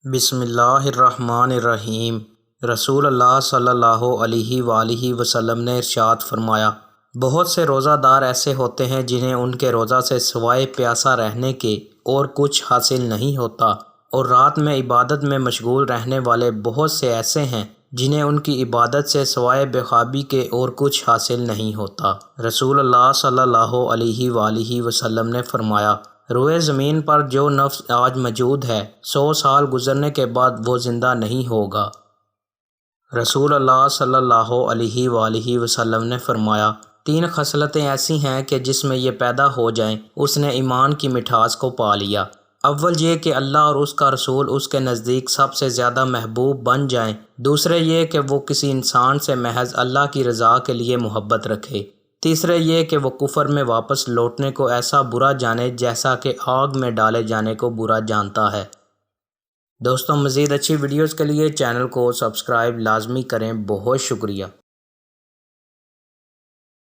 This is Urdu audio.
بسم اللہ الرحمن الرحیم۔ رسول اللہ صلی اللہ علیہ وآلہ وسلم نے ارشاد فرمایا، بہت سے روزہ دار ایسے ہوتے ہیں جنہیں ان کے روزہ سے سوائے پیاسا رہنے کے اور کچھ حاصل نہیں ہوتا، اور رات میں عبادت میں مشغول رہنے والے بہت سے ایسے ہیں جنہیں ان کی عبادت سے سوائے بے خوابی کے اور کچھ حاصل نہیں ہوتا۔ رسول اللہ صلی اللہ علیہ وآلہ وسلم نے فرمایا، روئے زمین پر جو نفس آج موجود ہے 100 سال گزرنے کے بعد وہ زندہ نہیں ہوگا۔ رسول اللہ صلی اللہ علیہ وآلہ وسلم نے فرمایا، 3 خصلتیں ایسی ہیں کہ جس میں یہ پیدا ہو جائیں اس نے ایمان کی مٹھاس کو پا لیا۔ اول یہ کہ اللہ اور اس کا رسول اس کے نزدیک سب سے زیادہ محبوب بن جائیں۔ دوسرے یہ کہ وہ کسی انسان سے محض اللہ کی رضا کے لیے محبت رکھے۔ تیسرے یہ کہ وہ کفر میں واپس لوٹنے کو ایسا برا جانے جیسا کہ آگ میں ڈالے جانے کو برا جانتا ہے۔ دوستوں، مزید اچھی ویڈیوز کے لیے چینل کو سبسکرائب لازمی کریں۔ بہت شکریہ۔